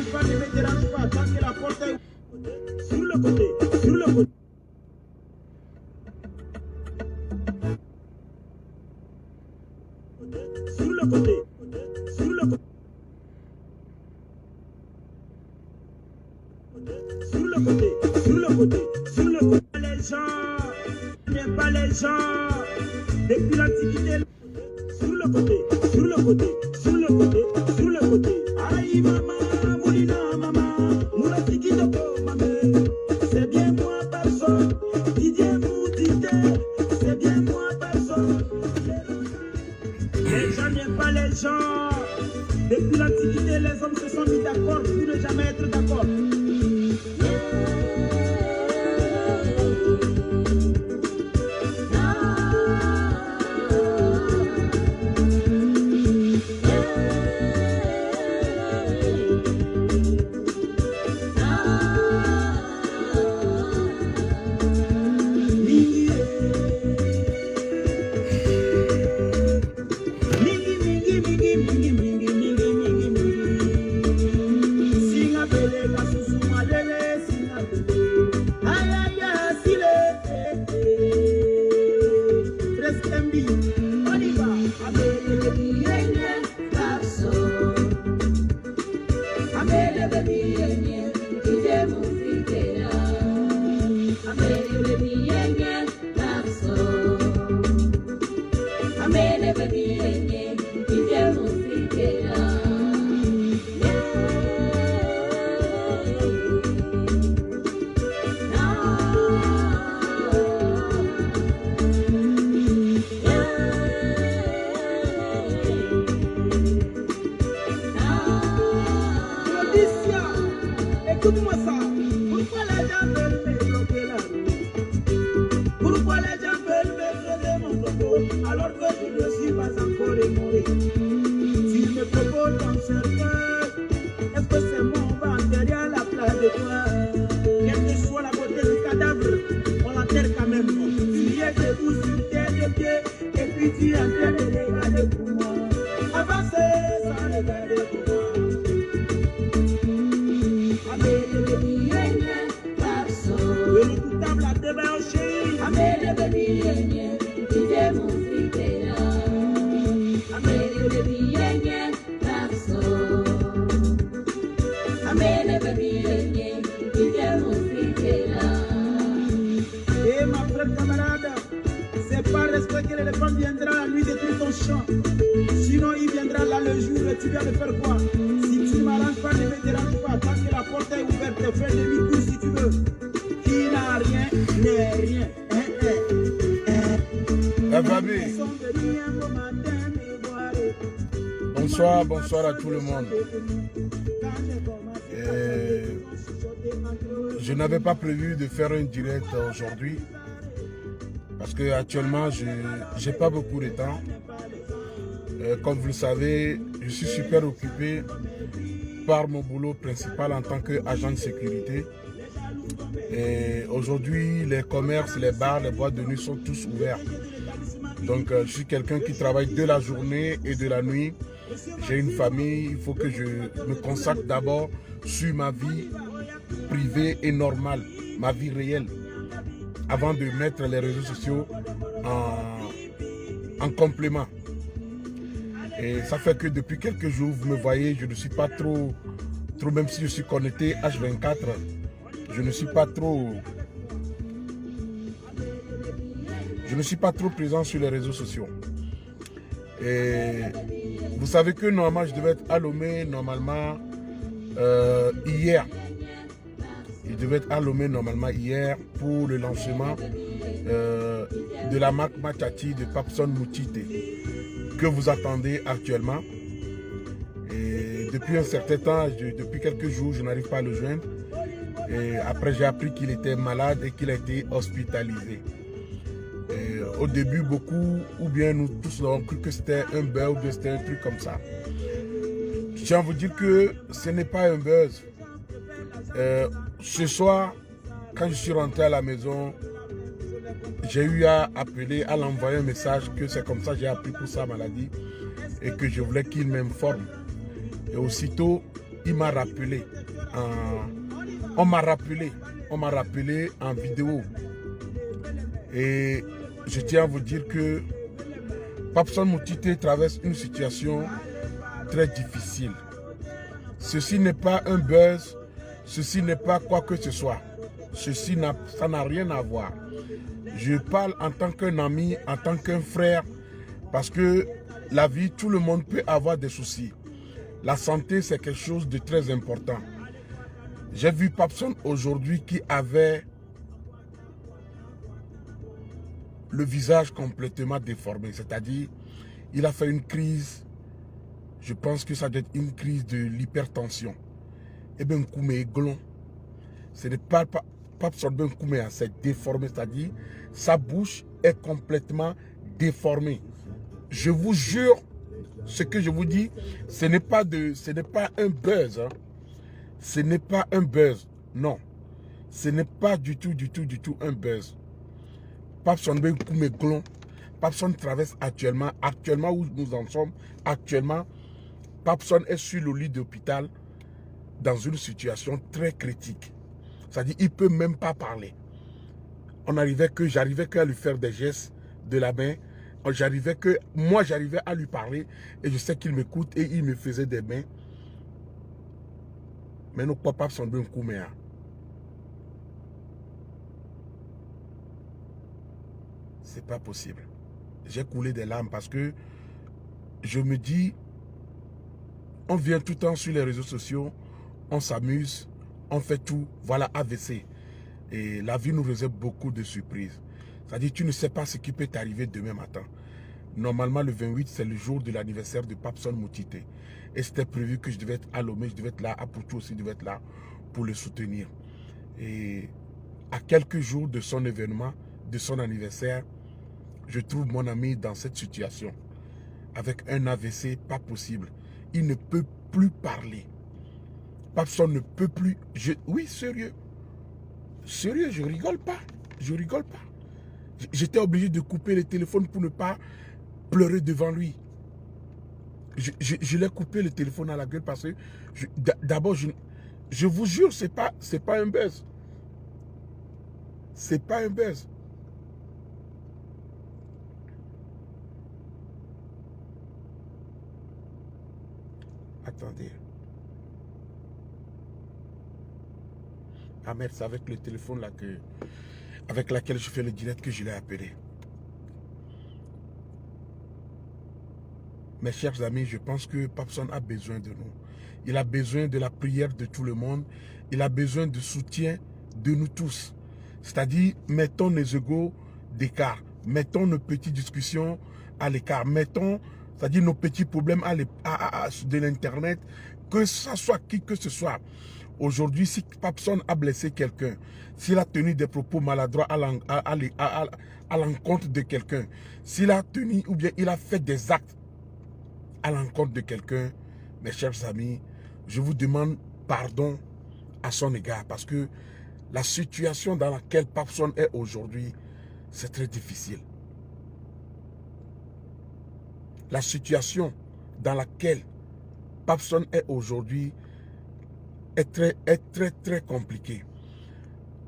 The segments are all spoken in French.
m'arrange pas, ne me dérange pas. Tant que la porte est sur le côté, sur le côté. Sur le côté, sur le côté. Sur le côté, sur le côté, sur le côté. Les gens, n'aiment pas les gens. Depuis l'Antiquité, sur le côté, sur le côté, sur le côté, sur le côté. Aïe maman, moulina maman, moulatiki doko maman. C'est bien moi personne, Didier Moudité, c'est bien moi personne. Les gens n'aiment pas les gens. Depuis l'Antiquité, les hommes se sont mis d'accord pour ne jamais être d'accord. Écoute-moi ça. Pourquoi les gens veulent me bloquer la rue? Pourquoi les gens veulent me bloquer mon logo alors que je ne suis pas encore émoré? S'ils me proposent ton cercueil, est-ce que c'est moi on va enterrer à la place de toi? Quelle que soit la beauté du cadavre, on l'enterre quand même. Tu viens debout sur tes deux pieds et puis tu es en train de regarder pour moi. Avancez sans regarder pour moi. Redoutable à demain au chéri. Amène le billet, tu es mon fidèle. Amène le billet, garçon. Amène le billet, tu es mon fidèle. Et ma frère camarade, c'est pas respect que l'éléphant viendra la nuit détruire ton champ. Sinon il viendra là le jour et tu viens de faire quoi? Si tu ne m'arranges pas, ne me dérange pas. Tant que la porte est ouverte, fais demi-tour si tu veux. Qui n'a rien, n'est rien. Fabi. Bonsoir, bonsoir à tout le monde. Je n'avais pas prévu de faire un direct aujourd'hui parce que actuellement je n'ai pas beaucoup de temps. Comme vous le savez, je suis super occupé par mon boulot principal en tant qu'agent de sécurité. Et aujourd'hui, les commerces, les bars, les boîtes de nuit sont tous ouverts. Donc, je suis quelqu'un qui travaille de la journée et de la nuit. J'ai une famille, il faut que je me consacre d'abord sur ma vie privée et normale, ma vie réelle, avant de mettre les réseaux sociaux en complément. Et ça fait que depuis quelques jours, vous me voyez, je ne suis pas trop même si je suis connecté H24, je ne suis pas trop présent sur les réseaux sociaux. Et vous savez que normalement je devais être à Lomé normalement hier. Il devait être à Lomé normalement hier pour le lancement de la marque Machati de Papson Moutite que vous attendez actuellement. Et depuis un certain temps, depuis quelques jours, je n'arrive pas à le joindre. Et après, j'ai appris qu'il était malade et qu'il a été hospitalisé. Et au début, beaucoup, ou bien nous tous avons cru que c'était un buzz ou bien c'était un truc comme ça. Je tiens à vous dire que ce n'est pas un buzz. Ce soir, quand je suis rentré à la maison, j'ai eu à appeler, à l'envoyer un message que c'est comme ça j'ai appris pour sa maladie et que je voulais qu'il m'informe. Et aussitôt, il m'a rappelé, on m'a rappelé en vidéo. Et je tiens à vous dire que Papson Motité traverse une situation très difficile. Ceci n'est pas un buzz, ceci n'est pas quoi que ce soit. Ça n'a rien à voir. Je parle en tant qu'un ami, en tant qu'un frère, parce que la vie, tout le monde peut avoir des soucis. La santé, c'est quelque chose de très important. J'ai vu Papson aujourd'hui qui avait le visage complètement déformé. C'est-à-dire, il a fait une crise, je pense que ça doit être une crise de l'hypertension. Et bien, Koumé Glon, ce n'est pas Papson Ben Koumé, c'est déformé, c'est-à-dire, sa bouche est complètement déformée. Je vous jure, ce que je vous dis, ce n'est pas un buzz. Hein. Ce n'est pas un buzz. Non. Ce n'est pas du tout un buzz. Papson Ben Koumé Glon. Papson traverse actuellement où nous en sommes, actuellement, Papson est sur le lit d'hôpital dans une situation très critique. C'est-à-dire qu'il ne peut même pas parler. J'arrivais qu'à lui faire des gestes de la main. Moi, j'arrivais à lui parler et je sais qu'il m'écoute et il me faisait des mains. Mais nos papas sont bien coumés. C'est pas possible. J'ai coulé des larmes parce que je me dis, on vient tout le temps sur les réseaux sociaux, on s'amuse, on fait tout, voilà AVC. Et la vie nous réserve beaucoup de surprises. C'est-à-dire, tu ne sais pas ce qui peut t'arriver demain matin. Normalement, le 28, c'est le jour de l'anniversaire de Papson Motité. Et c'était prévu que je devais être à Lomé, je devais être là, à Poutou aussi, je devais être là pour le soutenir. Et à quelques jours de son événement, de son anniversaire, je trouve mon ami dans cette situation. Avec un AVC, pas possible. Il ne peut plus parler. Papson ne peut plus... Oui, sérieux. Sérieux, je rigole pas. Je rigole pas. J'étais obligé de couper le téléphone pour ne pas pleurer devant lui. Je l'ai coupé le téléphone à la gueule parce que d'abord, je vous jure, c'est pas un buzz. C'est pas un buzz. Attendez. Ah merde, c'est avec le téléphone là avec laquelle je fais le direct que je l'ai appelé. Mes chers amis, je pense que Papson a besoin de nous. Il a besoin de la prière de tout le monde. Il a besoin de soutien de nous tous. C'est-à-dire, mettons nos égos d'écart. Mettons nos petites discussions à l'écart. Mettons, c'est-à-dire nos petits problèmes de l'Internet. Que ce soit qui que ce soit. Aujourd'hui, si Papson a blessé quelqu'un, s'il a tenu des propos maladroits à l'encontre de quelqu'un, s'il a tenu ou bien il a fait des actes à l'encontre de quelqu'un, mes chers amis, je vous demande pardon à son égard parce que la situation dans laquelle Papson est aujourd'hui, c'est très difficile. La situation dans laquelle Papson est aujourd'hui est très compliquée.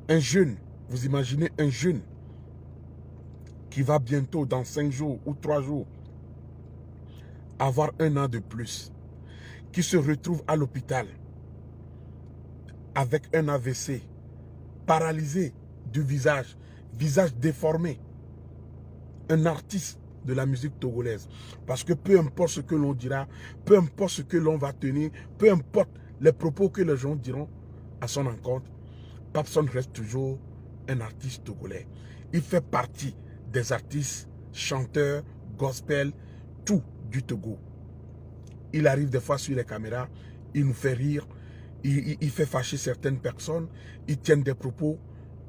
Un jeune, vous imaginez un jeune qui va bientôt dans 5 jours ou 3 jours avoir 1 an de plus, qui se retrouve à l'hôpital avec un AVC, paralysé du visage, visage déformé, un artiste de la musique togolaise. Parce que peu importe ce que l'on dira, peu importe ce que l'on va tenir, peu importe les propos que les gens diront à son encontre, Papson reste toujours un artiste togolais. Il fait partie des artistes, chanteurs, gospel, tout du Togo. Il arrive des fois sur les caméras, il nous fait rire, il fait fâcher certaines personnes, il tient des propos,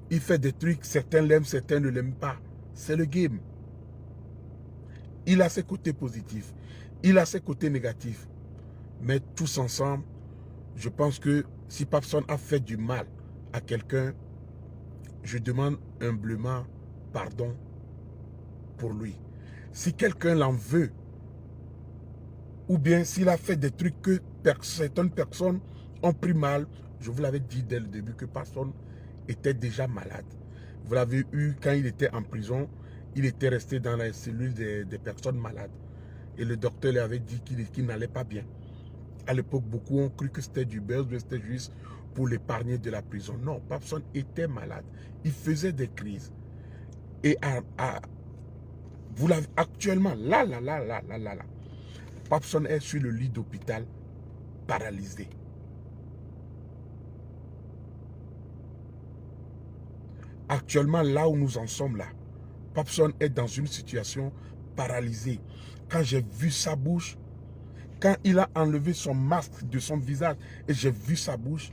il fait des trucs, certains l'aiment, certains ne l'aiment pas. C'est le game. Il a ses côtés positifs, il a ses côtés négatifs. Mais tous ensemble, je pense que si Papson a fait du mal à quelqu'un, je demande humblement pardon pour lui. Si quelqu'un l'en veut, ou bien s'il a fait des trucs que certaines personnes ont pris mal. Je vous l'avais dit dès le début que Papson était déjà malade. Vous l'avez eu quand il était en prison. Il était resté dans la cellule des personnes malades. Et le docteur lui avait dit qu'il n'allait pas bien. À l'époque, beaucoup ont cru que c'était du buzz, mais c'était juste pour l'épargner de la prison. Non, Papson était malade. Il faisait des crises. Et vous l'avez actuellement, là, Papson est sur le lit d'hôpital, paralysé. Actuellement, là où nous en sommes là, Papson est dans une situation paralysée. Quand j'ai vu sa bouche, quand il a enlevé son masque de son visage et j'ai vu sa bouche,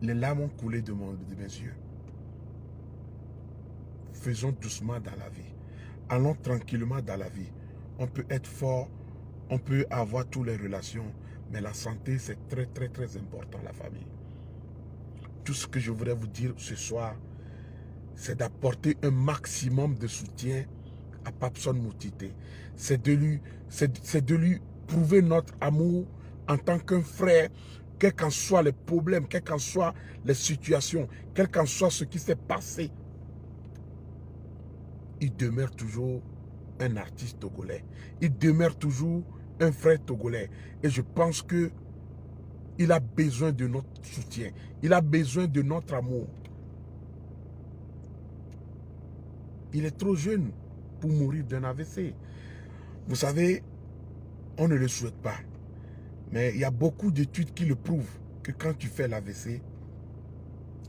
les larmes ont coulé de mes yeux. Faisons doucement dans la vie. Allons tranquillement dans la vie. On peut être fort, on peut avoir toutes les relations, mais la santé, c'est très, très, très important, la famille. Tout ce que je voudrais vous dire ce soir, c'est d'apporter un maximum de soutien à Papson Motite. C'est de lui prouver notre amour en tant qu'un frère, quels qu'en soient les problèmes, quelles qu'en soient les situations, quel qu'en soit ce qui s'est passé. Il demeure toujours un artiste togolais. Il demeure toujours un frère togolais. Et je pense que il a besoin de notre soutien. Il a besoin de notre amour. Il est trop jeune pour mourir d'un AVC. Vous savez, on ne le souhaite pas. Mais il y a beaucoup d'études qui le prouvent que quand tu fais l'AVC,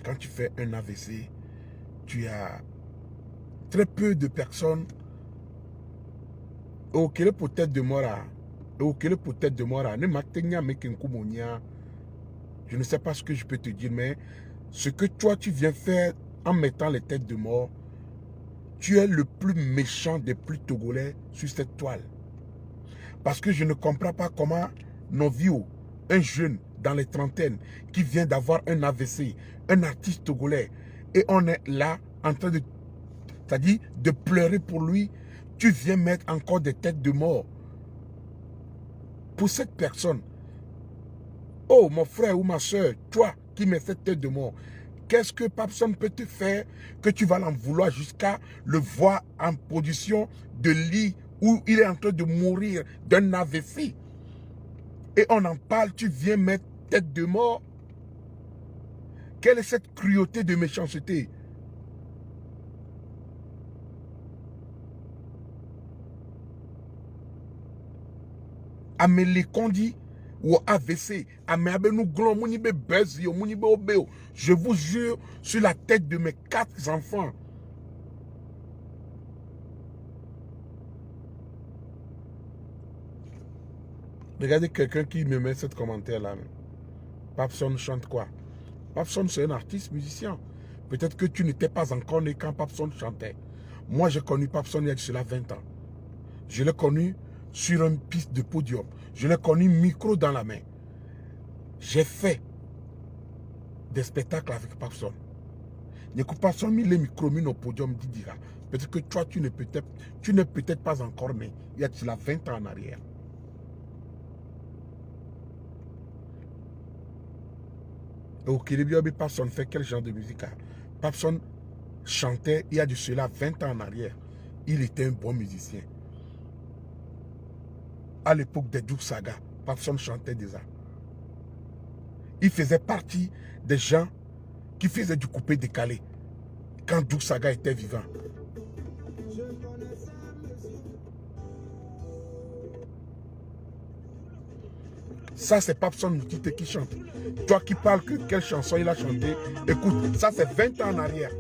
quand tu fais un AVC, tu as très peu de personnes auxquelles peut-être de mort. Je ne sais pas ce que je peux te dire, mais ce que toi tu viens faire en mettant les têtes de mort, tu es le plus méchant des plus togolais sur cette toile. Parce que je ne comprends pas comment Novio, un jeune dans les trentaines, qui vient d'avoir un AVC, un artiste togolais, et on est là en train de, c'est-à-dire de pleurer pour lui, tu viens mettre encore des têtes de mort. Pour cette personne, oh mon frère ou ma soeur, toi qui mets cette tête de mort, qu'est-ce que Papson peut te faire que tu vas l'en vouloir jusqu'à le voir en position de lit où il est en train de mourir d'un AVC? Et on en parle, tu viens mettre tête de mort. Quelle est cette cruauté de méchanceté? Amélie Kondi ou AVC, je vous jure sur la tête de mes 4 enfants. Regardez quelqu'un qui me met ce commentaire là. Papson chante quoi? Papson c'est un artiste musicien. Peut-être que tu n'étais pas encore né quand Papson chantait. Moi j'ai connu Papson il y a cela 20 ans. Je l'ai connu sur une piste de podium. Je l'ai connu micro dans la main. J'ai fait des spectacles avec Papson. Papson mis les micros mis au podium d'Idira. Peut-être que toi tu n'es peut-être pas encore né. Il y a cela 20 ans en arrière. Au Kélébiobi, Papson fait quel genre de musique? Papson chantait il y a de cela 20 ans en arrière. Il était un bon musicien. À l'époque des Douk Saga, Papson chantait déjà. Il faisait partie des gens qui faisaient du coupé-décalé quand Douk Saga était vivant. Ça, c'est Papson Motite qui chante. Toi qui parles que quelle chanson il a chanté, écoute, ça c'est 20 ans en arrière.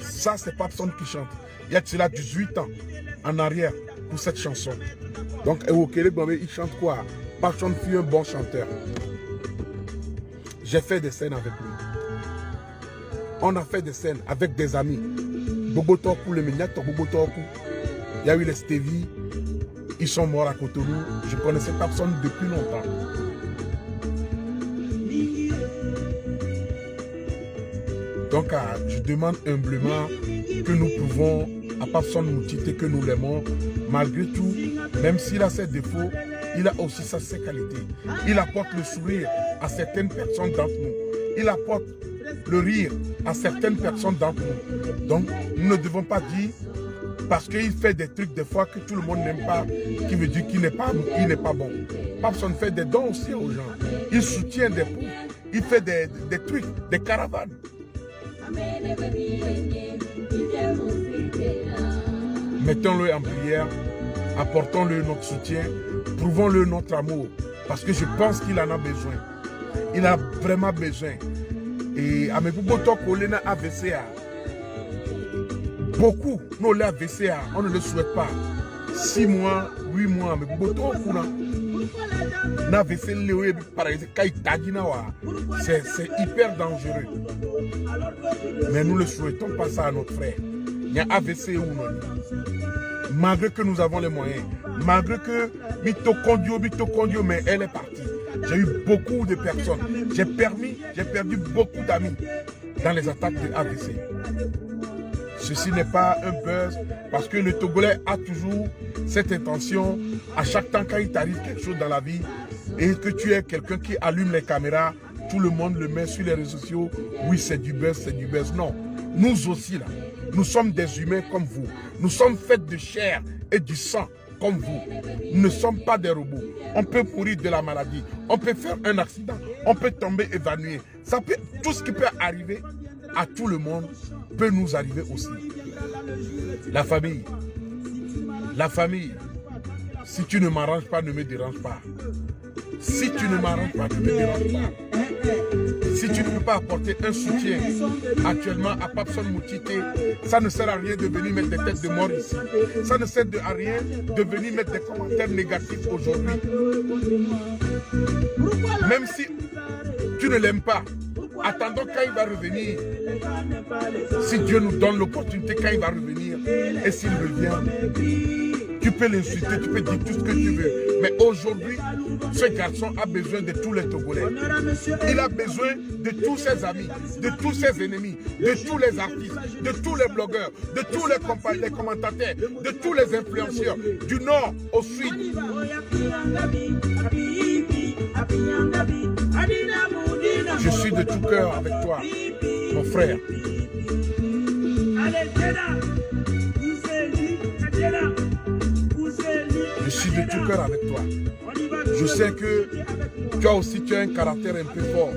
Ça, c'est Papson qui chante. Il y a cela 18 ans en arrière pour cette chanson. Donc, il chante quoi? Papson fut un bon chanteur. J'ai fait des scènes avec lui. On a fait des scènes avec des amis. Bobotoku, le Mignato, Bobotoku. Il y a eu les Stevie. Ils sont morts à Cotonou. Je connaissais Papson depuis longtemps. Donc, je demande humblement que nous prouvons à Papson Moutité que nous l'aimons. Malgré tout, même s'il a ses défauts, il a aussi ses qualités. Il apporte le sourire à certaines personnes d'entre nous. Il apporte le rire à certaines personnes d'entre nous. Donc, nous ne devons pas dire, parce qu'il fait des trucs des fois que tout le monde n'aime pas, qui veut dire qu'il n'est pas bon. Papson fait des dons aussi aux gens. Il soutient des pauvres. Il fait des trucs, des caravanes. Mettons-le en prière, apportons-le notre soutien, prouvons-le notre amour, parce que je pense qu'il en a besoin. Il a vraiment besoin. Et à mes boutons, AVCA, beaucoup, nous les AVCA, on ne le souhaite pas. 6 mois, 8 mois, mais boutons, c'est hyper dangereux. Mais nous ne souhaitons pas ça à notre frère. Il y a AVC ou non. Malgré que nous avons les moyens, malgré que mitocondio, mais elle est partie. J'ai eu beaucoup de personnes. J'ai perdu beaucoup d'amis dans les attaques de AVC. Ceci n'est pas un buzz, parce que le Togolais a toujours cette intention, à chaque temps quand il t'arrive quelque chose dans la vie, et que tu es quelqu'un qui allume les caméras, tout le monde le met sur les réseaux sociaux, oui c'est du buzz, c'est du buzz. Non, nous aussi là, nous sommes des humains comme vous. Nous sommes faits de chair et du sang comme vous. Nous ne sommes pas des robots. On peut mourir de la maladie, on peut faire un accident, on peut tomber évanoui. Ça peut, tout ce qui peut arriver à tout le monde peut nous arriver aussi. La famille, si tu ne m'arranges pas, ne me dérange pas. Si tu ne m'arranges pas, ne me dérange pas. Si tu ne peux pas apporter un soutien actuellement à Papson Moutité, ça ne sert à rien de venir mettre des têtes de mort ici. Ça ne sert à rien de venir mettre des commentaires négatifs aujourd'hui. Même si tu ne l'aimes pas, attendons quand il va revenir. Si Dieu nous donne l'opportunité, quand il va revenir, et s'il revient, tu peux l'insulter, tu peux dire tout ce que tu veux. Mais aujourd'hui, ce garçon a besoin de tous les Togolais. Il a besoin de tous ses amis, de tous ses ennemis, de tous les artistes, de tous les blogueurs, de tous les commentateurs, de tous les influenceurs, du nord au sud. Je suis de tout cœur avec toi, mon frère. Je suis de tout cœur avec toi. Je sais que tu as un caractère un peu fort.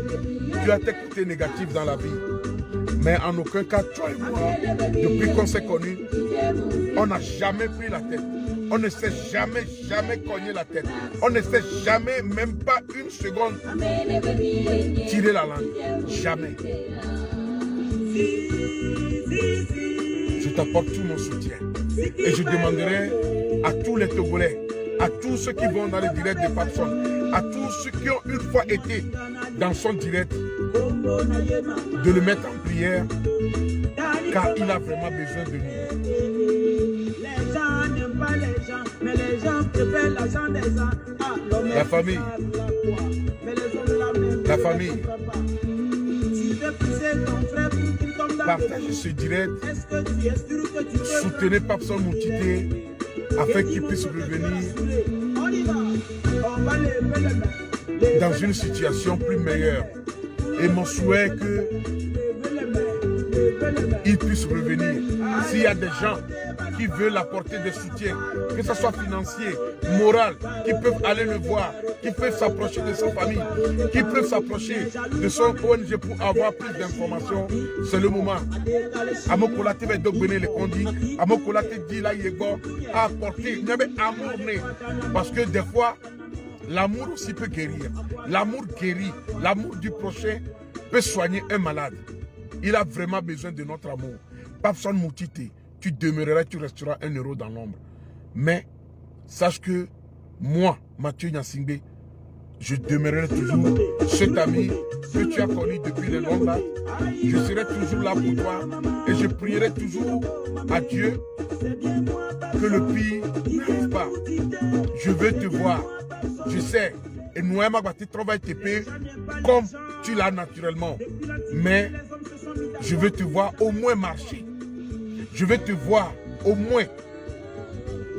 Tu as tes côtés négatifs dans la vie. Mais en aucun cas, toi et moi, depuis qu'on s'est connus, on n'a jamais pris la tête. On ne s'est jamais cogné la tête. On ne s'est jamais, même pas une seconde, tiré la langue. Jamais. Je t'apporte tout mon soutien. Et je demanderai à tous les Togolais, à tous ceux qui vont dans les directs de Papson, à tous ceux qui ont une fois été dans son direct, de le mettre en prière, car il a vraiment besoin de nous. Les gens n'aiment pas les gens, mais les gens préfèrent l'argent des gens. La famille. La famille. Partagez ce direct. Soutenez Papson Moutité afin qu'il puisse revenir dans une situation plus meilleure. Et mon souhait est qu'il puisse revenir. S'il y a des gens qui veulent apporter des soutiens, que ce soit financier, moral, qui peuvent aller le voir, qui peuvent s'approcher de sa famille, qui peuvent s'approcher de son ONG pour avoir plus d'informations, c'est le moment. Amokola TV Dogbene le Kondi, Amokola te dit là Yego a apporté, il y avait amour né, parce que des fois, l'amour aussi peut guérir. L'amour guérit, l'amour du prochain peut soigner un malade. Il a vraiment besoin de notre amour. Papson Moutité, tu demeureras, tu resteras un héros dans l'ombre. Mais sache que moi, Mathieu Nyasingbe, je demeurerai toujours cet ami que tu as connu depuis les longues dates. Je serai toujours là pour toi et je prierai toujours à Dieu que le pire n'arrive pas. Je veux te voir. Je sais, et nous, ma bâtie travaille TP comme tu l'as naturellement. Mais je veux te voir au moins marcher. Je veux te voir au moins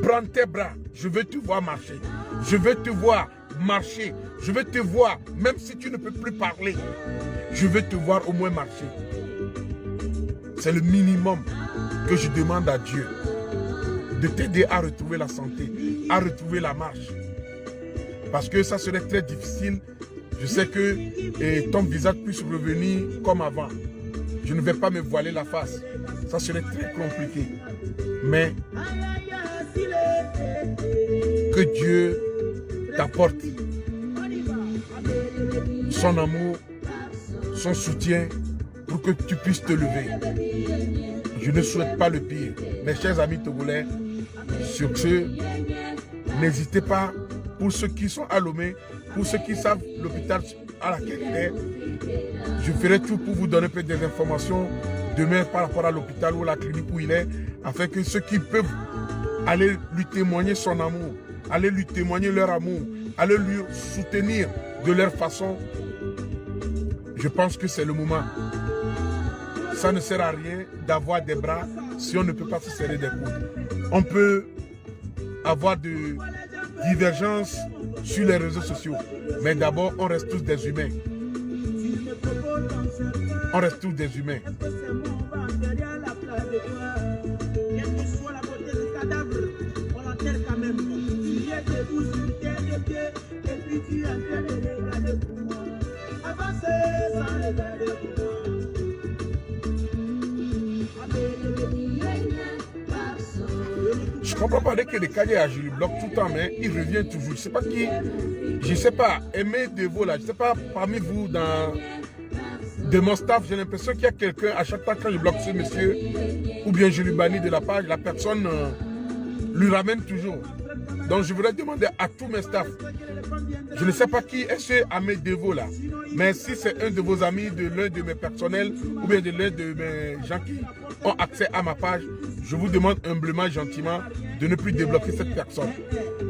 prendre tes bras. Je veux te voir marcher. Je veux te voir marcher. Je veux te voir, même si tu ne peux plus parler. Je veux te voir au moins marcher. C'est le minimum que je demande à Dieu. De t'aider à retrouver la santé, à retrouver la marche. Parce que ça serait très difficile. Je sais que ton visage puisse revenir comme avant. Je ne vais pas me voiler la face. Ça serait très compliqué. Mais que Dieu t'apporte son amour, son soutien pour que tu puisses te lever. Je ne souhaite pas le pire. Mes chers amis togolais, sur ce, n'hésitez pas, pour ceux qui sont à Lomé, pour ceux qui savent l'hôpital à laquelle il est, je ferai tout pour vous donner peut-être des informations demain par rapport à l'hôpital ou à la clinique où il est, afin que ceux qui peuvent aller lui témoigner son amour, aller lui témoigner leur amour, aller lui soutenir de leur façon, je pense que c'est le moment. Ça ne sert à rien d'avoir des bras si on ne peut pas se serrer des coudes. On peut avoir de divergences sur les réseaux sociaux, mais d'abord on reste tous des humains. On reste tous des humains. Je comprends pas dès que les cadets je le bloque tout le temps, mais il revient toujours. Je sais pas qui, je sais pas, Aimé Deveau là, je sais pas parmi vous de mon staff, j'ai l'impression qu'il y a quelqu'un à chaque fois quand je bloque ce monsieur, ou bien je lui bannis de la page, la personne lui ramène toujours. Donc je voudrais demander à tous mes staffs, je ne sais pas qui est ce Aimé Deveau là, mais si c'est un de vos amis, de l'un de mes personnels, ou bien de l'un de mes gens qui ont accès à ma page, je vous demande humblement, gentiment, de ne plus débloquer cette personne.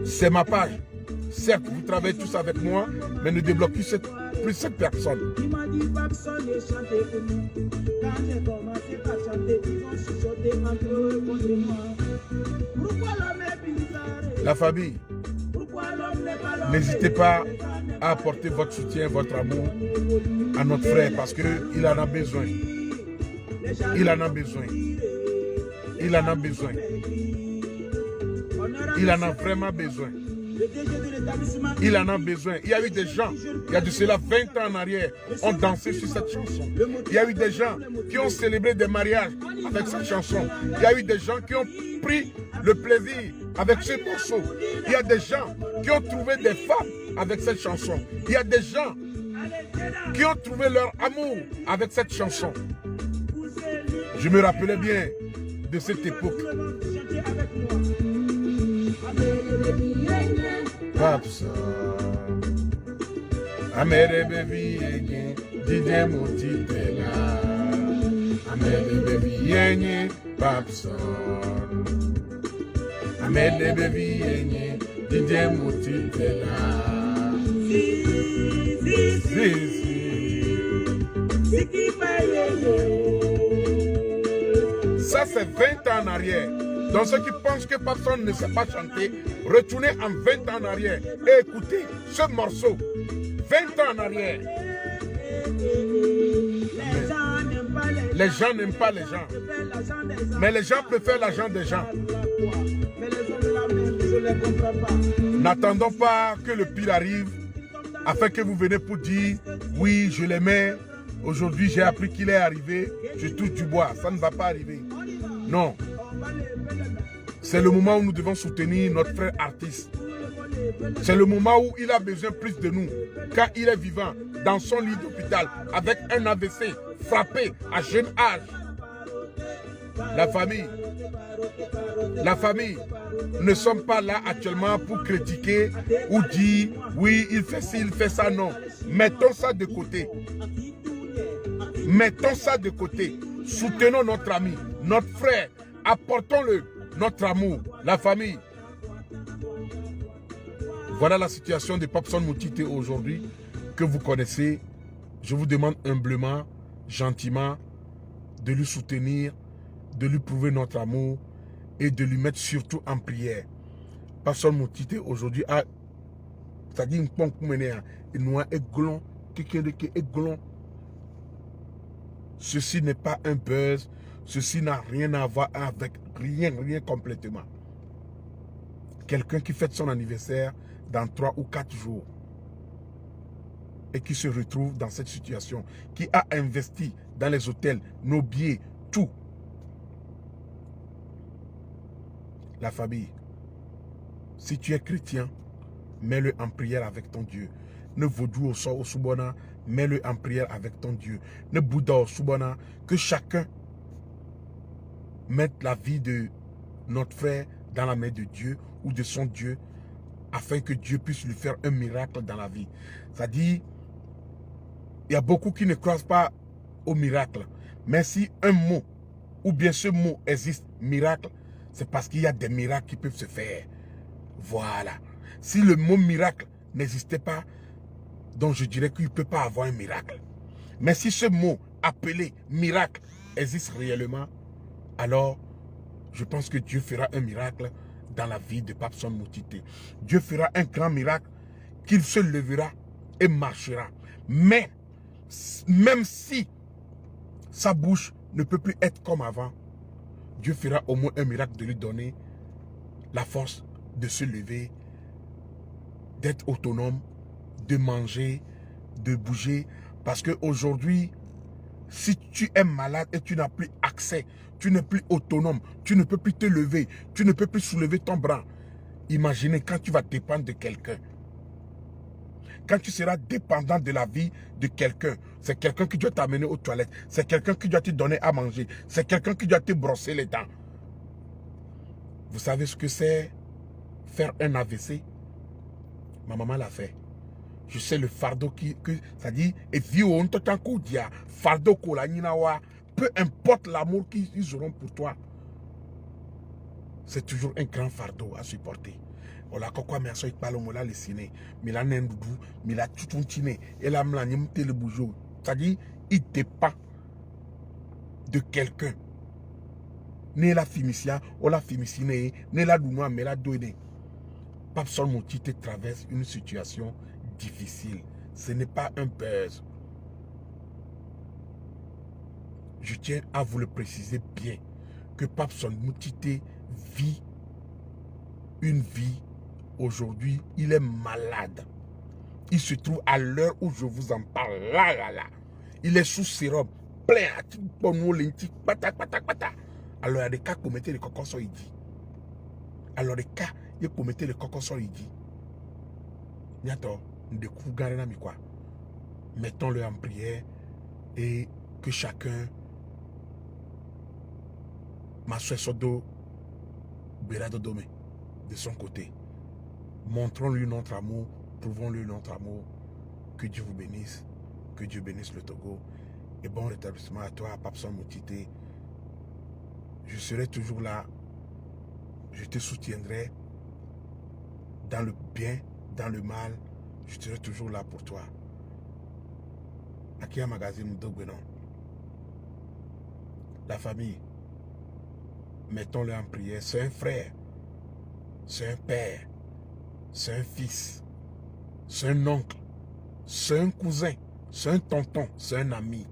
C'est ma page. Certes, vous travaillez tous avec moi, mais ne débloquez plus cette personne. La famille, n'hésitez pas à apporter votre soutien, votre amour à notre frère, parce qu'il en a besoin. Il en a besoin. Il en a besoin. Il en a vraiment besoin. Il en a besoin. Il y a eu des gens, il y a de cela 20 ans en arrière, ont dansé sur cette chanson. Il y a eu des gens qui ont célébré des mariages avec cette chanson. Il y a eu des gens qui ont pris le plaisir avec ce morceau. Il y a des gens qui ont trouvé des femmes avec cette chanson. Il y a des gens qui ont trouvé leur amour avec cette chanson. Je me rappelais bien de cette époque. Papsa, Amere baby again, DJ Motitela, Amere baby yenye, Papsa, Amere baby yenye, DJ Motitela. Ça c'est 20 ans en arrière. Donc ceux qui pensent que personne ne sait pas chanter, retournez en 20 ans en arrière et écoutez ce morceau. 20 ans en arrière. Les gens n'aiment pas les gens. Mais les gens préfèrent l'argent des gens. N'attendons pas que le pire arrive afin que vous venez pour dire oui, je l'aimais. Aujourd'hui, j'ai appris qu'il est arrivé. Je touche du bois. Ça ne va pas arriver. Non. C'est le moment où nous devons soutenir notre frère artiste. C'est le moment où il a besoin plus de nous. Quand il est vivant, dans son lit d'hôpital, avec un AVC, frappé à jeune âge. La famille, ne sommes pas là actuellement pour critiquer ou dire oui, il fait ci, il fait ça. Non. Mettons ça de côté. Mettons ça de côté. Soutenons notre ami, notre frère. Apportons-le notre amour, la famille. Voilà la situation de Papson Motite aujourd'hui que vous connaissez. Je vous demande humblement, gentiment, de lui soutenir, de lui prouver notre amour et de lui mettre surtout en prière. Pape Saul Motite aujourd'hui a, c'est-à-dire ceci n'est pas un buzz, ceci n'a rien à voir avec rien complètement. Quelqu'un qui fête son anniversaire dans 3 ou 4 jours et qui se retrouve dans cette situation, qui a investi dans les hôtels, nos billets, tout. La famille, si tu es chrétien, mets-le en prière avec ton Dieu. Ne vaudou au sort au soubona, mets-le en prière avec ton Dieu. Ne bouddha au soubona, que chacun mette la vie de notre frère dans la main de Dieu ou de son Dieu, afin que Dieu puisse lui faire un miracle dans la vie. C'est-à-dire, il y a beaucoup qui ne croient pas au miracle. Mais si un mot, ou bien ce mot existe, miracle, c'est parce qu'il y a des miracles qui peuvent se faire. Voilà. Si le mot miracle n'existait pas, donc je dirais qu'il ne peut pas avoir un miracle. Mais si ce mot appelé miracle existe réellement, alors je pense que Dieu fera un miracle dans la vie de Pape Saul Motite. Dieu fera un grand miracle qu'il se levera et marchera. Mais même si sa bouche ne peut plus être comme avant, Dieu fera au moins un miracle de lui donner la force de se lever, d'être autonome, de manger, de bouger. Parce qu'aujourd'hui, si tu es malade et tu n'as plus accès, tu n'es plus autonome, tu ne peux plus te lever, tu ne peux plus soulever ton bras. Imaginez quand tu vas dépendre de quelqu'un. Quand tu seras dépendant de la vie de quelqu'un, c'est quelqu'un qui doit t'amener aux toilettes, c'est quelqu'un qui doit te donner à manger, c'est quelqu'un qui doit te brosser les dents. Vous savez ce que c'est faire un AVC? Ma maman l'a fait. Je sais le fardeau ça dit, et vieux, fardeau peu importe l'amour qu'ils auront pour toi, c'est toujours un grand fardeau à supporter. Ola kokwa me aso ikpalo mola le sine, mila nendudu, mila tutuntine, et la mla nyemte le boujou. C'est-à-dire, il dépend de quelqu'un. Ne la fimicia, ou la fimicine, ne la dounoa, me la douene. Pape Saul Motite traverse une situation difficile. Ce n'est pas un buzz. Je tiens à vous le préciser bien, que Pape Saul Motite vit une vie. Aujourd'hui, il est malade. Il se trouve à l'heure où je vous en parle. Là. Il est sous sérum. Plein à tout bon. Alors, il y a des cas qui commettaient les cocos il dit. Alors, les cas qui commettaient les cocos il dit. Mettons-le en prière et que chacun m'assoie de son côté. Montrons-lui notre amour, prouvons-lui notre amour. Que Dieu vous bénisse, que Dieu bénisse le Togo. Et bon rétablissement à toi, Pape Saul Motite. Je serai toujours là. Je te soutiendrai dans le bien, dans le mal. Je serai toujours là pour toi. Akia Magazine Dogbenon. La famille, mettons-le en prière. C'est un frère, c'est un père, c'est un fils, c'est un oncle, c'est un cousin, c'est un tonton, c'est un ami,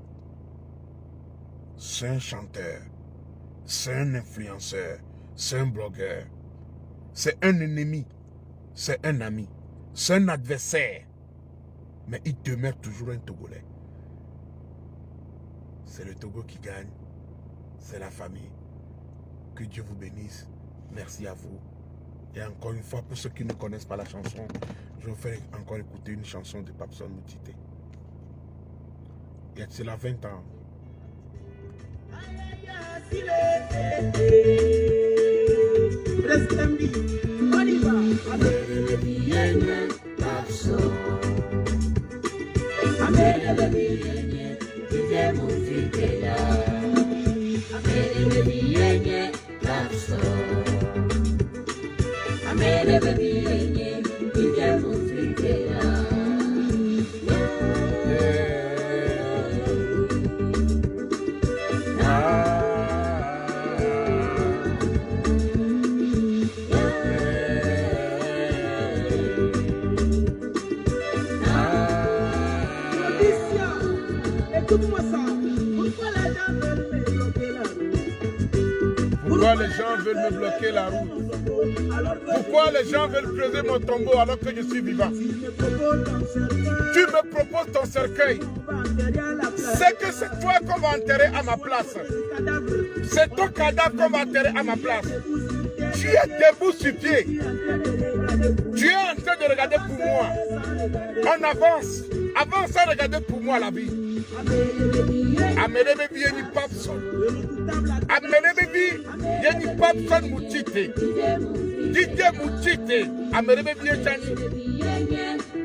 c'est un chanteur, c'est un influenceur, c'est un blogueur, c'est un ennemi, c'est un ami, c'est un adversaire, mais il demeure toujours un Togolais. C'est le Togo qui gagne, c'est la famille. Que Dieu vous bénisse. Merci à vous. Et encore une fois, pour ceux qui ne connaissent pas la chanson, je vais vous faire encore écouter une chanson de Pape Saul Motite. Il y a cela 20 ans. Pourquoi les gens veulent me bloquer la route? Pourquoi les gens veulent creuser mon tombeau alors que je suis vivant? Tu me proposes ton cercueil. C'est que c'est toi qu'on va enterrer à ma place. C'est ton cadavre qu'on va enterrer à ma place. Tu es debout sur pied. Tu es en train de regarder pour moi. On avance. Avance à regarder pour moi la vie. Amene bebi yeni papson. Amene bebi yeni papson mutite. Didie mutite. Amene bebi yeni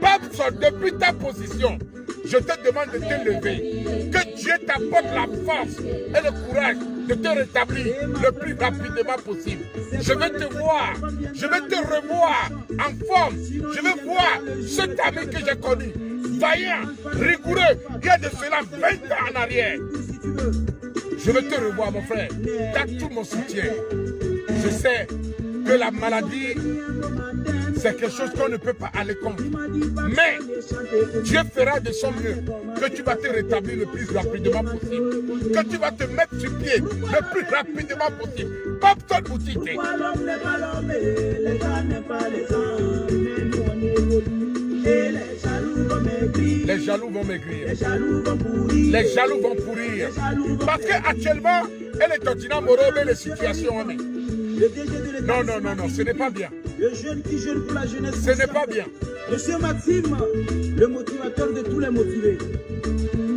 papson depuis ta position. Je te demande de te lever. Que Dieu t'apporte la force et le courage de te rétablir le plus rapidement possible. Je vais te voir. Je vais te revoir en forme. Je vais voir cet ami que j'ai connu. Vaillant, rigoureux, il y a de cela 20 ans en arrière. Je vais te revoir, mon frère. Tu as tout mon soutien. Je sais que la maladie, c'est quelque chose qu'on ne peut pas aller contre. Mais Dieu fera de son mieux que tu vas te rétablir le plus rapidement possible. Que tu vas te mettre sur pied le plus rapidement possible. Pas besoin de boutique. Les jaloux vont maigrir. Les jaloux vont pourrir. Parce qu'actuellement, elle est continent morobe les situations. Non, non, non, non, ce n'est pas bien. Le jeune qui jeûne pour la jeunesse. Ce n'est pas bien. Monsieur Maxime, le motivateur de tous les motivés.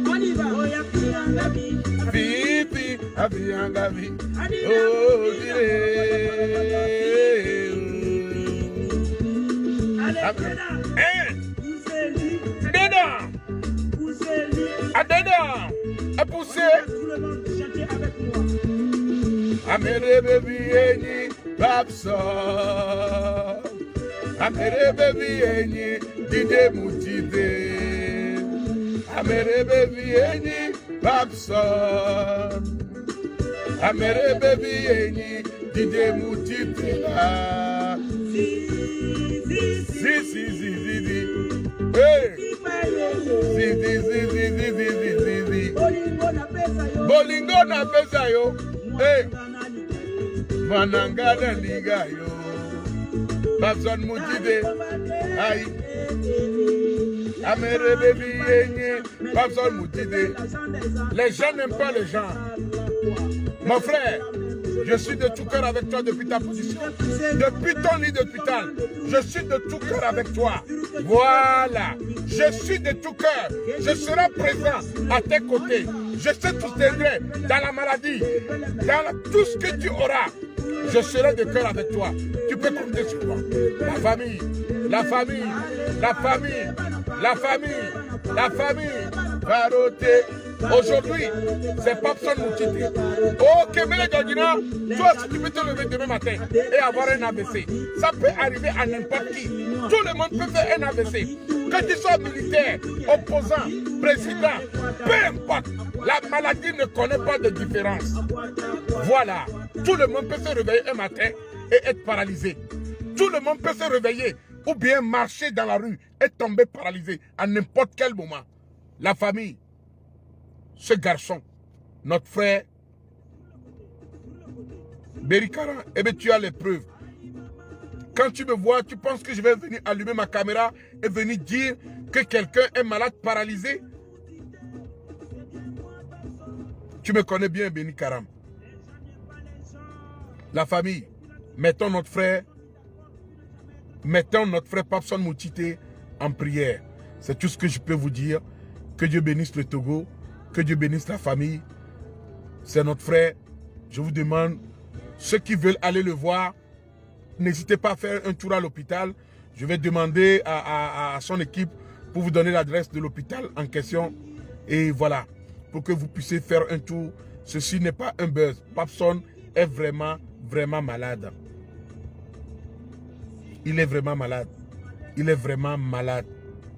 On y va. Pipi, Abiangabi. Oh, à pousser. Tout le monde chantez avec moi. Amere baby eni babso. Amere baby eni dide mutide. Amere baby eni babso. Amere baby eni dide mutide. Hey. Bolingo na pesa yo. Hey. Manangana liga yo. Babson mutide. Aïe. Amere baby yenye. Babson mutide. Les gens n'aiment pas les gens. Mon frère, je suis de tout cœur avec toi depuis ta position. Depuis ton lit d'hôpital. Je suis de tout cœur avec toi. Voilà. Je suis de tout cœur. Je serai présent à tes côtés. Je te soutiendrai dans la maladie. Dans tout ce que tu auras. Je serai de cœur avec toi. Tu peux compter sur moi. La famille. La famille. La famille. La famille. La famille. Varoté. Aujourd'hui, c'est Papson Moutite. Ok, mais les Gagina, toi, si tu peux te lever demain matin et avoir un AVC, ça peut arriver à n'importe qui. Tout le monde peut faire un AVC. Que tu sois militaire, opposant, président, peu importe. La maladie ne connaît pas de différence. Voilà. Tout le monde peut se réveiller un matin et être paralysé. Tout le monde peut se réveiller ou bien marcher dans la rue et tomber paralysé à n'importe quel moment. La famille. Ce garçon, notre frère, Berikaran, eh bien tu as les preuves. Quand tu me vois, tu penses que je vais venir allumer ma caméra et venir dire que quelqu'un est malade, paralysé? Tu me connais bien, Berikaran. La famille, mettons notre frère Papson Moutite en prière. C'est tout ce que je peux vous dire. Que Dieu bénisse le Togo. Que Dieu bénisse la famille. C'est notre frère. Je vous demande, ceux qui veulent aller le voir, n'hésitez pas à faire un tour à l'hôpital. Je vais demander à son équipe pour vous donner l'adresse de l'hôpital en question. Et voilà, pour que vous puissiez faire un tour. Ceci n'est pas un buzz. Papson est vraiment, vraiment malade. Il est vraiment malade. Il est vraiment malade.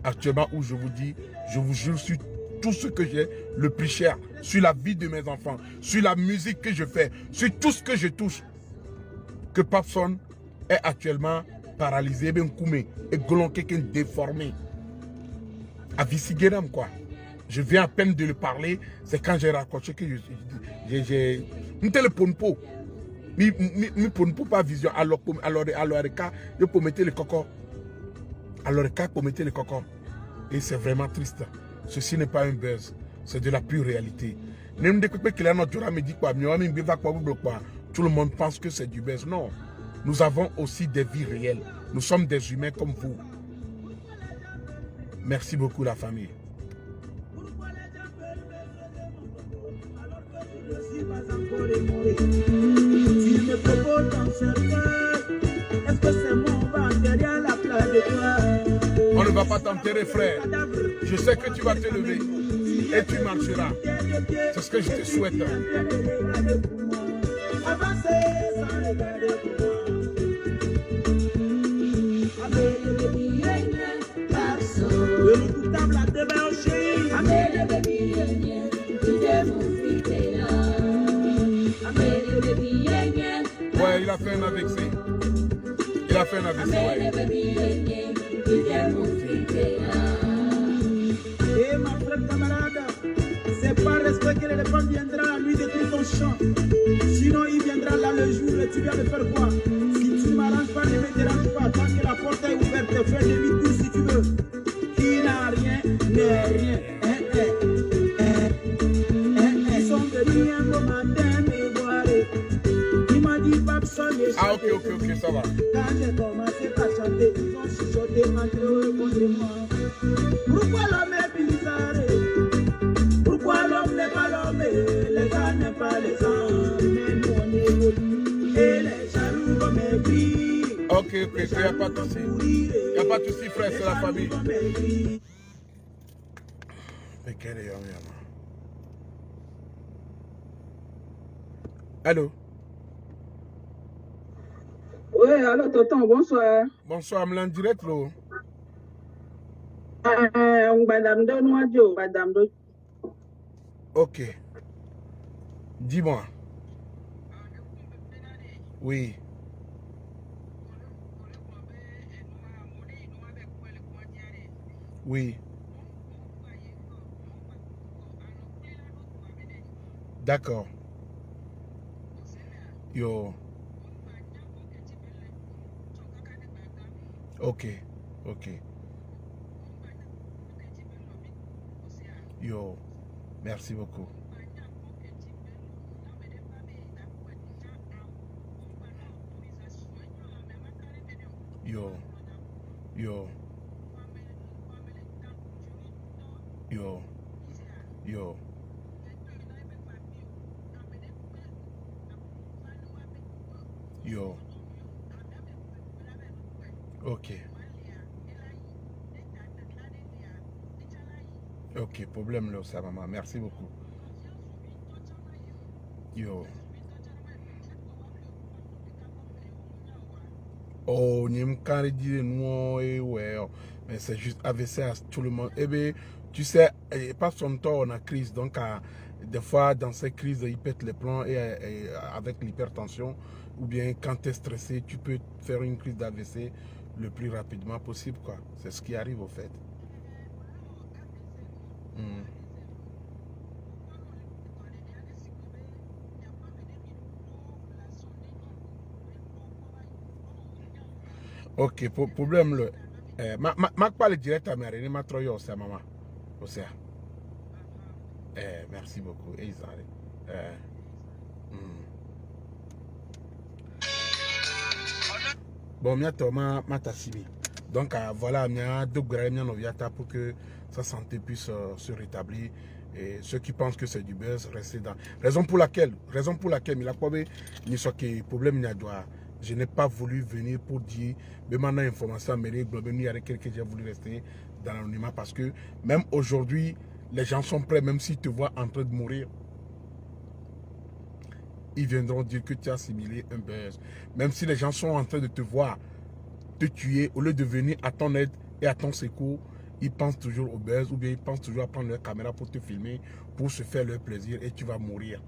Actuellement où je vous dis, je vous jure sur tout ce que j'ai le plus cher, sur la vie de mes enfants, sur la musique que je fais, sur tout ce que je touche, que Papson est actuellement paralysé, bien coumé, et glonqué, déformé. À Vissigeram, quoi. Je viens à peine de le parler, c'est quand j'ai raccroché que j'ai un téléphone. pour ne pas vision. Alors, cas, je peux mettre le coco. Alors, cas, pour mettre le coco. Et c'est vraiment triste. Ceci n'est pas un buzz. C'est de la pure réalité. Tout le monde pense que c'est du buzz. Non. Nous avons aussi des vies réelles. Nous sommes des humains comme vous. Merci beaucoup, la famille. On ne va pas t'enterrer, frère. Je sais que tu vas te lever et tu marcheras. C'est ce que je te souhaite. Ouais, il a fait un AVC. Il a fait un AVC, ouais. Et ma frère camarade, c'est pas respect que l'éléphant viendra lui détruire ton champ. Sinon il viendra là le jour et tu viens de faire quoi? Si tu ne m'arranges pas, ne me dérange pas. Tant que la porte est ouverte, fais demi-tour si tu veux. Qui n'a rien n'est rien. Ils sont venus un beau matin me voir. Il m'a dit Babson et ah ok, ça va. Quand j'ai commencé à chanter, ils ont chuchoté entre eux contre moi. Pourquoi l'homme est bizarre? Pourquoi l'homme n'est pas l'homme? Les gars n'aiment pas les gens, mais nous on évolue. Et les jaloux vont maigrir. Ok, il n'y a pas de souci. Il n'y a pas de souci, frère, c'est la famille. Mais quel est l'homme? Allô? Oui, allô, tonton, bonsoir. Bonsoir, je suis en direct, là. Ok. Dis-moi. Oui. Oui. D'accord. Yo. Ok. Yo. Merci beaucoup. Yo. Ok, problème là, ça, maman. Merci beaucoup. Yo. Oh, mais c'est juste AVC à tout le monde. Eh bien, tu sais, pas son temps, on a crise. Donc, des fois, dans ces crises, il pète les plombs et avec l'hypertension, ou bien quand tu es stressé, tu peux faire une crise d'AVC le plus rapidement possible, quoi. C'est ce qui arrive, au fait. Ok, problème le. Ma parle direct à ma reine, ma troyo, c'est maman. Merci beaucoup. Bon, ma tassimi. Donc voilà, pour que sa santé puisse se rétablir. Et ceux qui pensent que c'est du buzz, restez dans. Raison pour laquelle, il a pas de problème, je n'ai pas voulu venir pour dire, mais maintenant, information, mais il y a quelqu'un qui a voulu rester dans l'anonymat parce que même aujourd'hui, les gens sont prêts, même s'ils te voient en train de mourir. Ils viendront dire que tu as assimilé un buzz. Même si les gens sont en train de te voir te tuer, au lieu de venir à ton aide et à ton secours, ils pensent toujours au buzz ou bien ils pensent toujours à prendre leur caméra pour te filmer, pour se faire leur plaisir et tu vas mourir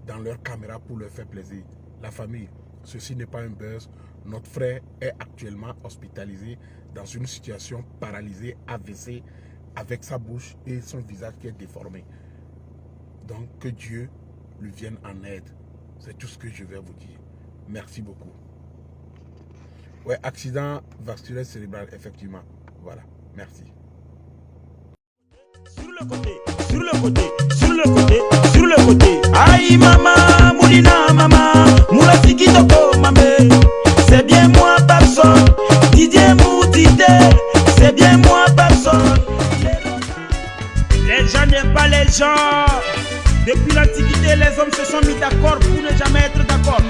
dans leur caméra pour leur faire plaisir. La famille, ceci n'est pas un buzz. Notre frère est actuellement hospitalisé dans une situation paralysée, AVC, avec sa bouche et son visage qui est déformé. Donc que Dieu lui vienne en aide. C'est tout ce que je vais vous dire. Merci beaucoup. Ouais, accident vasculaire cérébral, effectivement. Voilà, merci. Sur le côté, sur le côté, sur le côté, sur le côté. Aïe maman, moulina maman, moula tikitoko mamé. C'est bien moi personne, Didier Moutité. C'est bien moi personne. Les gens n'aiment pas les gens. Depuis l'Antiquité, les hommes se sont mis d'accord pour ne jamais être d'accord.